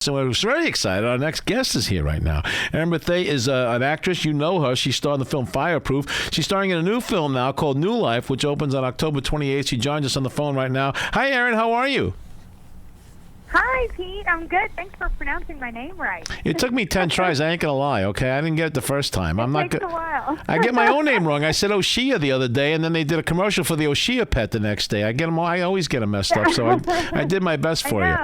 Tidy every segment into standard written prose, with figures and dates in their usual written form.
So we're very excited. Our next guest is here right now. Erin Bethea is an actress. You know her. She starred in the film Fireproof. She's starring in a new film now called New Life, which opens on October 28th. She joins us on the phone right now. Hi, Erin. How are you? Hi, Pete. I'm good. Thanks for pronouncing my name right. It took me 10 tries. I ain't going to lie, okay? I didn't get it the first time. It takes a while. I get my own name wrong. I said Oshia the other day, and then they did a commercial for the Oshia pet the next day. I always get them messed up, so I did my best for you.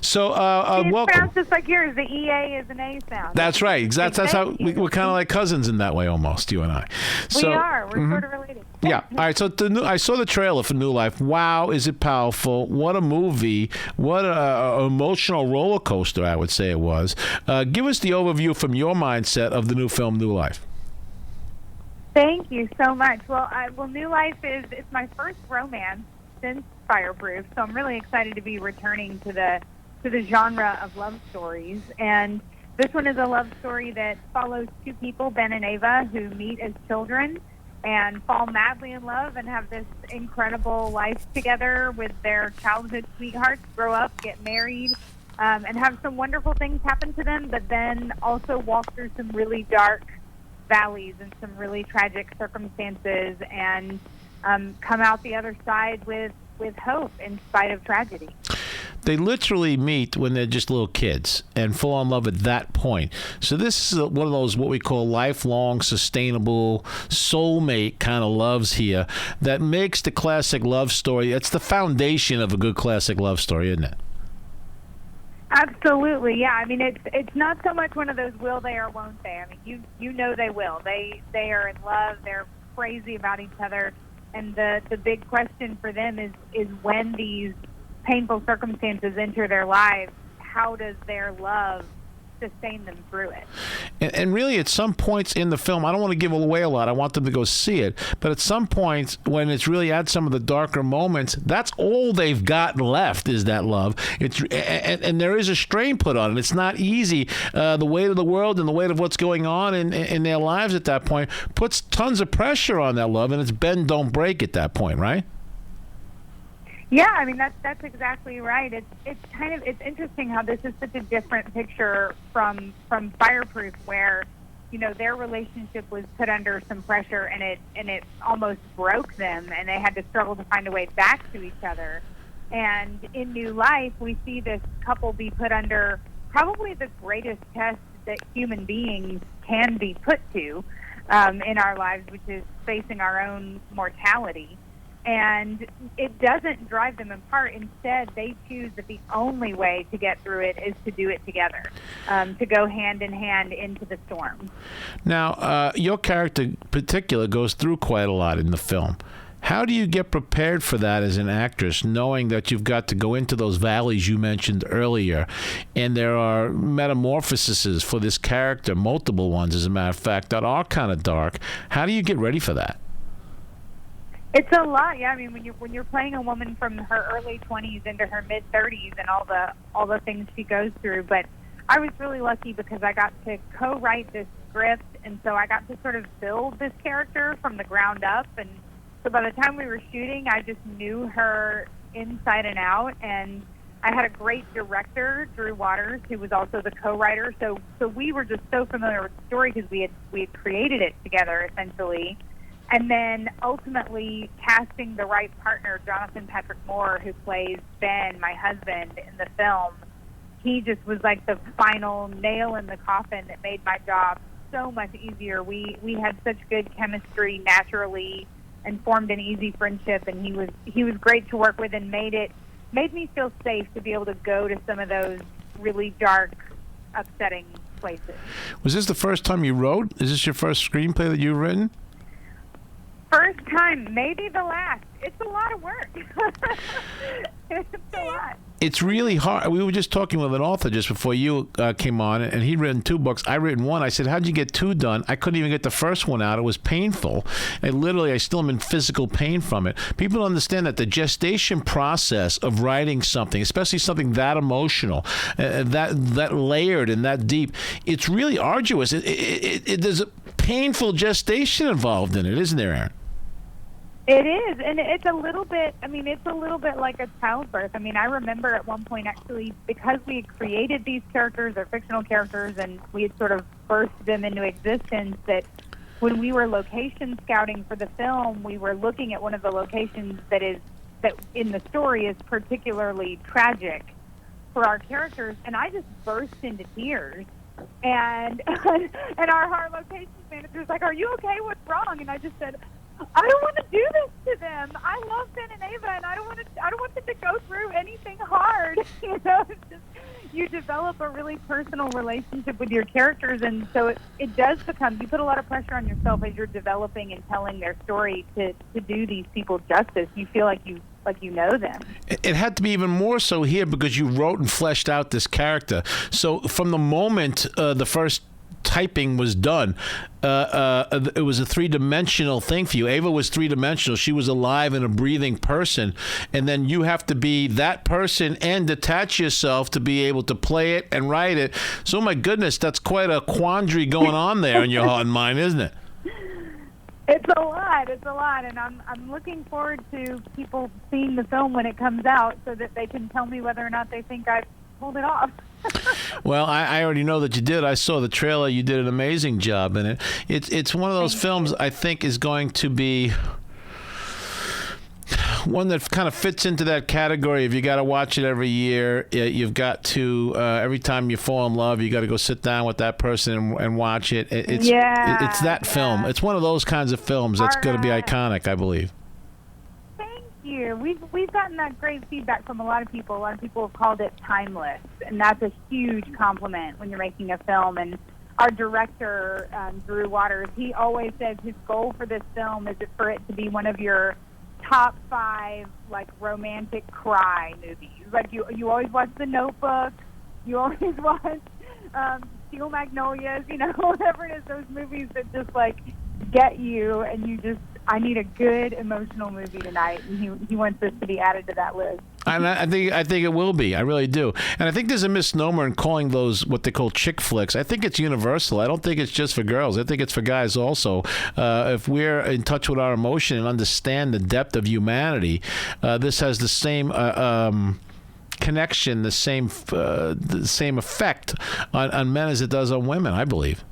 So, welcome. Sounds just like yours. The EA is an A sound. That's right. That's how we're kind of like cousins in that way, almost, you and I. So, we are. We're sort of related. Yeah. All right. So I saw the trailer for New Life. Wow, is it powerful? What a movie. What a emotional roller coaster, I would say it was. Give us the overview from your mindset of the new film, New Life. Thank you so much. Well, New Life it's my first romance since Fireproof, so I'm really excited to be returning to the genre of love stories. And this one is a love story that follows two people, Ben and Ava, who meet as children and fall madly in love and have this incredible life together with their childhood sweethearts, grow up, get married, and have some wonderful things happen to them, but then also walk through some really dark valleys and some really tragic circumstances and come out the other side with hope in spite of tragedy. They literally meet when they're just little kids and fall in love at that point. So this is one of those what we call lifelong, sustainable, soulmate kind of loves here that makes the classic love story. It's the foundation of a good classic love story, isn't it? Absolutely, yeah. I mean, it's not so much one of those will they or won't they. I mean, you know they will. They are in love. They're crazy about each other, and the big question for them is when these painful circumstances enter their lives, how does their love sustain them through it? And really, at some points in the film, I don't want to give away a lot. I want them to go see it. But at some points, when it's really at some of the darker moments, that's all they've got left is that love. And there is a strain put on it. It's not easy. The weight of the world and the weight of what's going on in their lives at that point puts tons of pressure on that love, and it's bend, don't break at that point, right? Yeah, I mean that's exactly right. It's interesting how this is such a different picture from Fireproof, where their relationship was put under some pressure and it almost broke them, and they had to struggle to find a way back to each other. And in New Life, we see this couple be put under probably the greatest test that human beings can be put to in our lives, which is facing our own mortality. And it doesn't drive them apart. Instead, they choose that the only way to get through it is to do it together, to go hand in hand into the storm. Now, your character in particular goes through quite a lot in the film. How do you get prepared for that as an actress, knowing that you've got to go into those valleys you mentioned earlier, and there are metamorphoses for this character, multiple ones, as a matter of fact, that are kind of dark? How do you get ready for that? It's a lot, yeah. I mean, when you're playing a woman from her early 20s into her mid 30s and all the things she goes through, but I was really lucky because I got to co-write this script, and so I got to sort of build this character from the ground up. And so by the time we were shooting, I just knew her inside and out, and I had a great director, Drew Waters, who was also the co-writer. So we were just so familiar with the story because we had created it together essentially. And then ultimately casting the right partner, Jonathan Patrick Moore, who plays Ben, my husband, in the film. He just was like the final nail in the coffin that made my job so much easier. We had such good chemistry naturally and formed an easy friendship, and he was great to work with and made me feel safe to be able to go to some of those really dark, upsetting places. Was this the first time you wrote? Is this your first screenplay that you've written? First time, maybe the last. It's a lot of work. It's a lot. It's really hard. We were just talking with an author just before you came on, and he'd written 2 books. I written 1. I said, how'd you get 2 done? I couldn't even get the first one out. It was painful. And literally, I still am in physical pain from it. People don't understand that the gestation process of writing something, especially something that emotional, that layered and that deep, it's really arduous. There's a painful gestation involved in it, isn't there, Erin? It is, and it's a little bit, I mean, it's a little bit like a childbirth. I mean, I remember at one point, actually, because we had created these characters, or fictional characters, and we had sort of birthed them into existence, that when we were location scouting for the film, we were looking at one of the locations that in the story is particularly tragic for our characters, and I just burst into tears. And and our location manager's like, "Are you okay? What's wrong?" And I just said, "I don't want to do this to them. I love Ben and Ava, and I don't want them to go through anything hard." You know, it's just, you develop a really personal relationship with your characters, and so it does become, you put a lot of pressure on yourself as you're developing and telling their story to do these people justice. You feel like you know them. It had to be even more so here because you wrote and fleshed out this character. So from the moment the first typing was done, it was a three-dimensional thing for you. Ava was three-dimensional. She was alive and a breathing person, and then you have to be that person and detach yourself to be able to play it and write it. So my goodness, that's quite a quandary going on there in your heart and mind, isn't it? It's a lot, and I'm looking forward to people seeing the film when it comes out so that they can tell me whether or not they think I pulled it off. Well, I already know that you did. I saw the trailer. You did an amazing job in it. It's one of those films I think is going to be one that kind of fits into that category. If you got to watch it every year, you've got to every time you fall in love, you got to go sit down with that person and watch it. It's that film. It's one of those kinds of films that's going to be iconic, I believe. Thank you. We've gotten that great feedback from a lot of people. A lot of people have called it timeless, and that's a huge compliment when you're making a film. And our director, Drew Waters, he always says his goal for this film is for it to be one of your top 5 like romantic cry movies. Like you always watch The Notebook, you always watch Steel Magnolias, you know, whatever it is, those movies that just like get you, and you just, I need a good emotional movie tonight, and he wants this to be added to that list. And I think it will be. I really do. And I think there's a misnomer in calling those what they call chick flicks. I think it's universal. I don't think it's just for girls. I think it's for guys also. If we're in touch with our emotion and understand the depth of humanity, this has the same connection, the same effect on men as it does on women, I believe.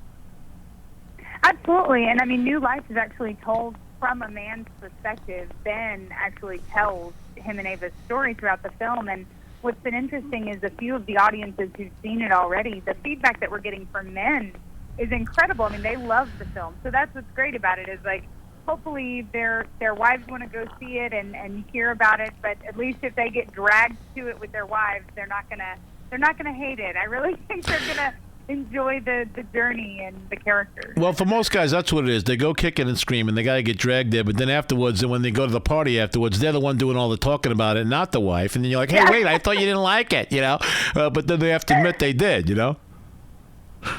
Absolutely. And I mean, New Life is actually told from a man's perspective. Ben actually tells him and Ava's story throughout the film, and what's been interesting is a few of the audiences who've seen it already, the feedback that we're getting from men is incredible. I mean, they love the film, so that's what's great about it, is like, hopefully their wives want to go see it and hear about it, but at least if they get dragged to it with their wives, they're not gonna hate it. I really think they're gonna enjoy the journey and the characters. Well, for most guys, that's what it is. They go kicking and screaming. They got to get dragged there. But then afterwards, and when they go to the party afterwards, they're the one doing all the talking about it, not the wife. And then you're like, hey, wait, I thought you didn't like it, you know? But then they have to admit they did, you know?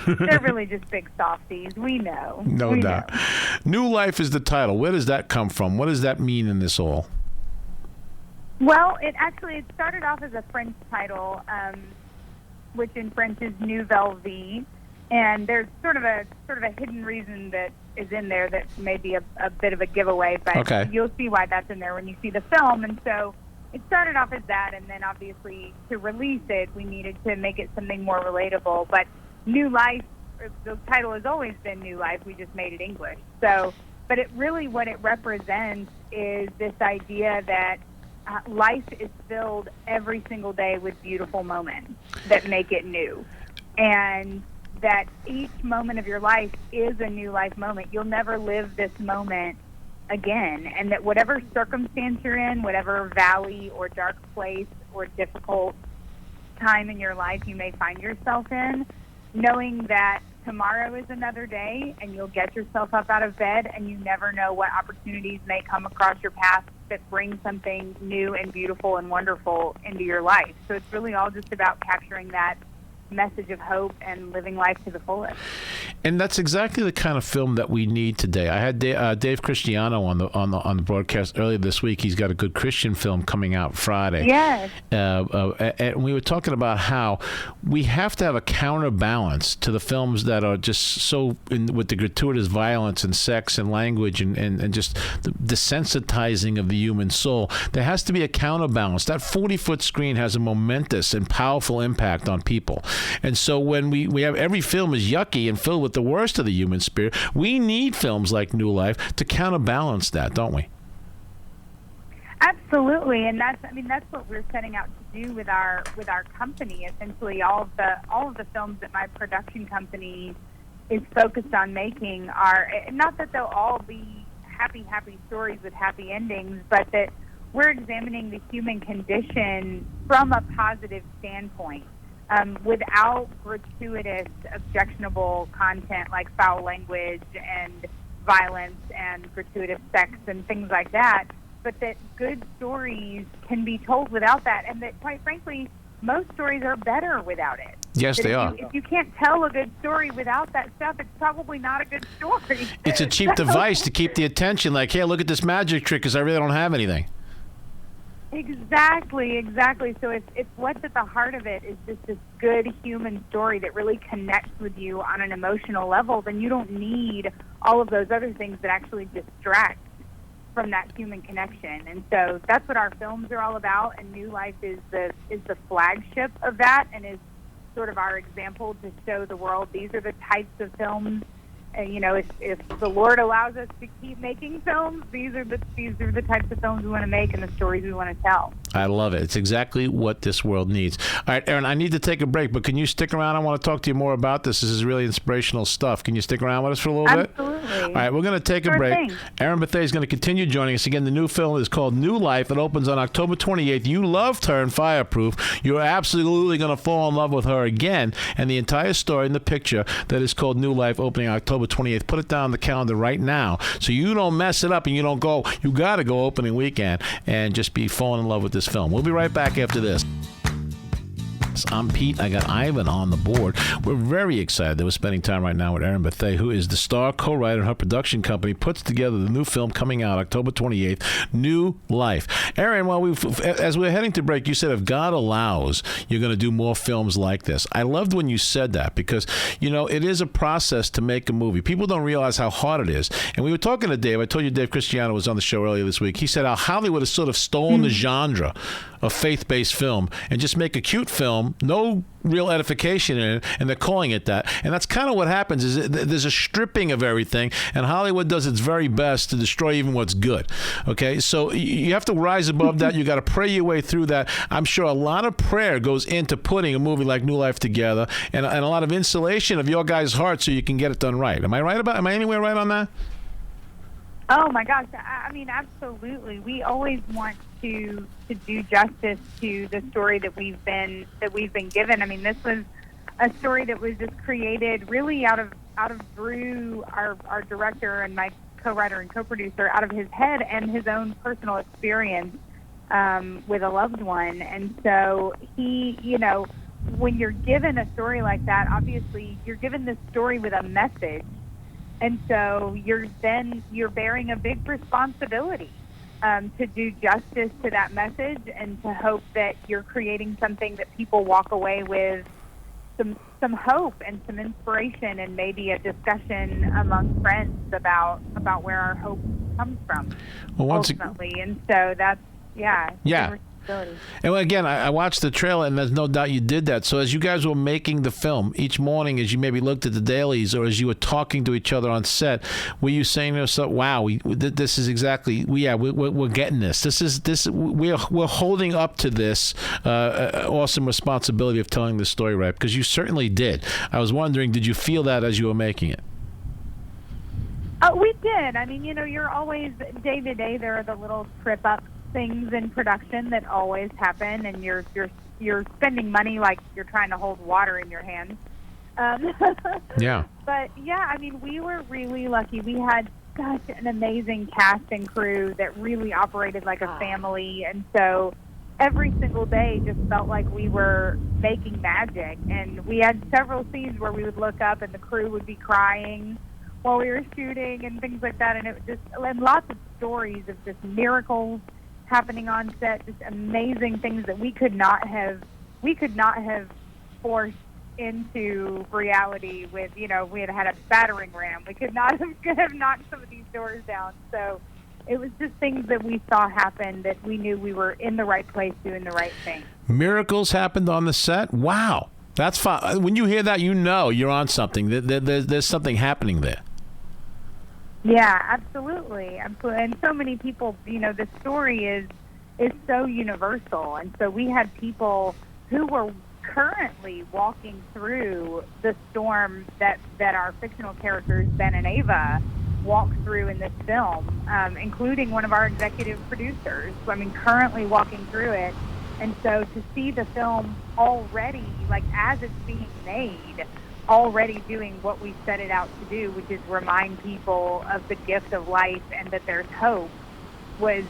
They're really just big softies. We know. No doubt. New Life is the title. Where does that come from? What does that mean in this all? Well, it started off as a French title, which in French is Nouvelle Vie, and there's sort of a hidden reason that is in there that may be a bit of a giveaway, but You'll see why that's in there when you see the film. And so it started off as that, and then obviously to release it, we needed to make it something more relatable. But New Life, the title has always been New Life, we just made it English. So, but it really, what it represents is this idea that life is filled every single day with beautiful moments that make it new, and that each moment of your life is a new life moment. You'll never live this moment again, and that whatever circumstance you're in, whatever valley or dark place or difficult time in your life you may find yourself in, knowing that tomorrow is another day and you'll get yourself up out of bed, and you never know what opportunities may come across your path that bring something new and beautiful and wonderful into your life. So it's really all just about capturing that message of hope and living life to the fullest. And that's exactly the kind of film that we need today. I had Dave Christiano on the broadcast earlier this week. He's got a good Christian film coming out Friday. Yes. And we were talking about how we have to have a counterbalance to the films that are just so with the gratuitous violence and sex and language and just the desensitizing of the human soul. There has to be a counterbalance. That 40-foot screen has a momentous and powerful impact on people. And so when we have every film is yucky and filled with the worst of the human spirit, we need films like New Life to counterbalance that, don't we? Absolutely, and that's what we're setting out to do with our company. Essentially, all of the films that my production company is focused on making are not that they'll all be happy stories with happy endings, but that we're examining the human condition from a positive standpoint, without gratuitous, objectionable content like foul language and violence and gratuitous sex and things like that, but that good stories can be told without that, and that, quite frankly, most stories are better without it. Yes, they are. If you can't tell a good story without that stuff, it's probably not a good story. It's a cheap device to keep the attention, like, hey, look at this magic trick because I really don't have anything. Exactly. So if what's at the heart of it is just this good human story that really connects with you on an emotional level, then you don't need all of those other things that actually distract from that human connection. And so that's what our films are all about, and New Life is the flagship of that, and is sort of our example to show the world these are the types of films. If the Lord allows us to keep making films, these are the types of films we want to make and the stories we want to tell. I love it. It's exactly what this world needs. All right, Erin, I need to take a break, but can you stick around? I want to talk to you more about this. This is really inspirational stuff. Can you stick around with us for a little bit? Absolutely. All right, we're going to take a break. Erin Bethea is going to continue joining us. Again, the new film is called New Life. It opens on October 28th. You loved her in Fireproof. You're absolutely going to fall in love with her again. And the entire story in the picture that is called New Life, opening October 28th. Put it down on the calendar right now so you don't mess it up and you got to go opening weekend and just be falling in love with this film. We'll be right back after this. I'm Pete. I got Ivan on the board. We're very excited that we're spending time right now with Erin Bethea, who is the star co-writer, and her production company puts together the new film coming out October 28th, New Life. Erin, as we're heading to break, you said if God allows, you're going to do more films like this. I loved when you said that because, it is a process to make a movie. People don't realize how hard it is. And we were talking to Dave. I told you Dave Christiano was on the show earlier this week. He said how Hollywood has sort of stolen the genre of faith-based film and just make a cute film, no real edification in it, and they're calling it that. And that's kind of what happens is there's a stripping of everything, and Hollywood does its very best to destroy even what's good. Okay, so you have to rise above that. You got to pray your way through that. I'm sure a lot of prayer goes into putting a movie like New Life together, and a lot of insulation of your guys' heart so you can get it done right. Am I anywhere right on that? Oh my gosh! I mean, absolutely. We always want to do justice to the story that we've been given. I mean, this was a story that was just created really out of Drew, our director and my co-writer and co-producer, out of his head and his own personal experience with a loved one. And so he, when you're given a story like that, obviously you're given this story with a message. And so you're bearing a big responsibility to do justice to that message and to hope that you're creating something that people walk away with some hope and some inspiration and maybe a discussion among friends about where our hope comes from ultimately. And so that's, yeah. And again, I watched the trailer, and there's no doubt you did that. So as you guys were making the film each morning, as you maybe looked at the dailies or as you were talking to each other on set, were you saying to yourself, "Wow, this is exactly we're getting this. We're holding up to this awesome responsibility of telling this story right?" Because you certainly did. I was wondering, did you feel that as you were making it? We did. I mean, you're always day to day. There are the little trip ups things in production that always happen, and you're spending money like you're trying to hold water in your hands. Yeah. But yeah, I mean, we were really lucky. We had such an amazing cast and crew that really operated like a family, and so every single day just felt like we were making magic. And we had several scenes where we would look up and the crew would be crying while we were shooting and things like that. And it just, and lots of stories of just miracles happening on set, just amazing things that we could not have forced into reality with, you know, we had a battering ram. We could not have knocked some of these doors down. So it was just things that we saw happen that we knew we were in the right place doing the right thing. Miracles happened on the set? Wow. That's fun. When you hear that, you know you're on something. There's something happening there. Yeah, absolutely. And so many people, you know, the story is so universal. And so we had people who were currently walking through the storm that our fictional characters, Ben and Ava, walk through in this film, including one of our executive producers. I mean, currently walking through it. And so to see the film already, like as it's being made, already doing what we set it out to do, which is remind people of the gift of life and that there's hope, was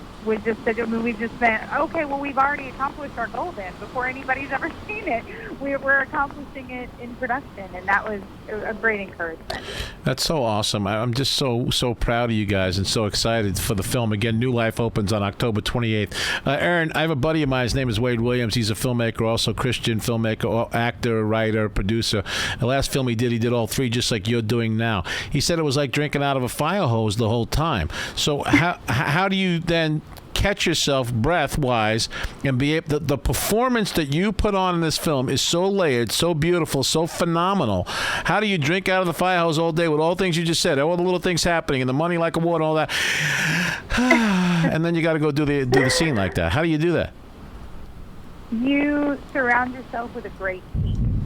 just such, I mean, we just went, okay, well, we've already accomplished our goal then before anybody's ever seen it. We're accomplishing it in production, and that was a great encouragement. That's so awesome. I'm just so proud of you guys and so excited for the film. Again, New Life opens on October 28th. Erin, I have a buddy of mine. His name is Wade Williams. He's a filmmaker, also Christian filmmaker, actor, writer, producer. The last film he did all three just like you're doing now. He said it was like drinking out of a fire hose the whole time. So how do you then catch yourself breath-wise and be able, the performance that you put on in this film is so layered, so beautiful, so phenomenal. How do you drink out of the fire hose all day with all the things you just said, all the little things happening and the money like a water and all that, and then you got to go do the scene like that? How do you do that? You surround yourself with a great team.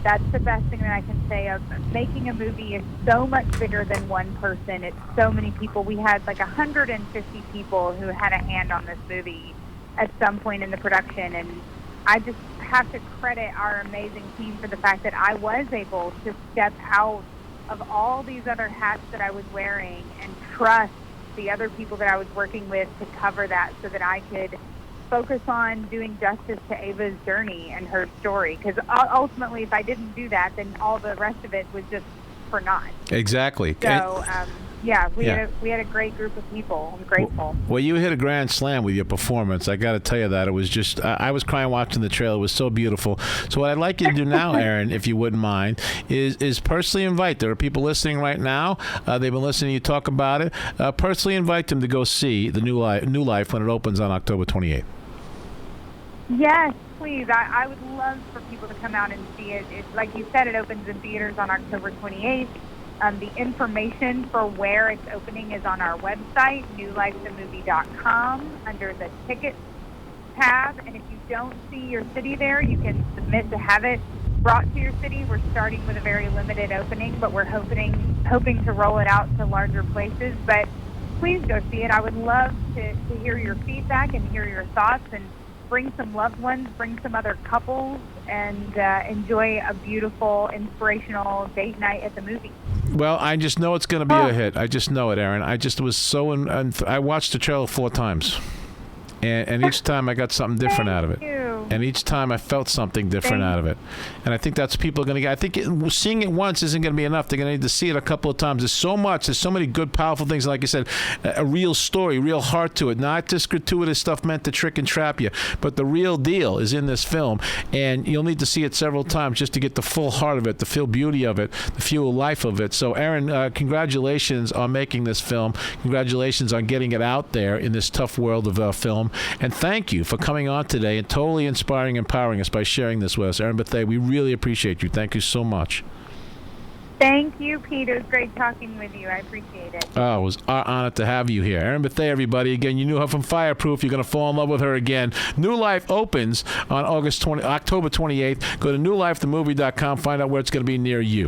That's the best thing that I can say. Of making a movie is so much bigger than one person. It's so many people. We had like 150 people who had a hand on this movie at some point in the production, and I just have to credit our amazing team for the fact that I was able to step out of all these other hats that I was wearing and trust the other people that I was working with to cover that so that I could focus on doing justice to Ava's journey and her story. Because ultimately, if I didn't do that, then all the rest of it was just for naught. Exactly. So, we had a great group of people. I'm grateful. Well, you hit a grand slam with your performance. I got to tell you that. It was just, I was crying watching the trailer. It was so beautiful. So what I'd like you to do now, Erin, if you wouldn't mind, is personally invite. There are people listening right now. They've been listening to you talk about it. Personally invite them to go see the New Life when it opens on October 28th. Yes, please. I would love for people to come out and see it. Like you said, it opens in theaters on October 28th. The information for where it's opening is on our website, newlifethemovie.com, under the tickets tab. And if you don't see your city there, you can submit to have it brought to your city. We're starting with a very limited opening, but we're hoping to roll it out to larger places. But please go see it. I would love to hear your feedback and hear your thoughts, and bring some loved ones, bring some other couples, and enjoy a beautiful, inspirational date night at the movie. Well, I just know it's going to be a hit. I just know it, Erin. I just was so I watched the trailer 4 times, and each time I got something different out of it. And each time I felt something different out of it. And I think that's people are going to get. I think seeing it once isn't going to be enough. They're going to need to see it a couple of times. There's so much. There's so many good, powerful things. Like you said, a real story, real heart to it. Not just gratuitous stuff meant to trick and trap you. But the real deal is in this film. And you'll need to see it several times just to get the full heart of it, the full beauty of it, the full life of it. So, Erin, congratulations on making this film. Congratulations on getting it out there in this tough world of film. And thank you for coming on today and totally inspiring and empowering us by sharing this with us. Erin Bethea, we really appreciate you. Thank you so much. Thank you, Pete. It was great talking with you. I appreciate it. Oh, it was our honor to have you here. Erin Bethea, everybody. Again, you knew her from Fireproof. You're going to fall in love with her again. New Life opens on October 28th. Go to newlifethemovie.com. Find out where it's going to be near you.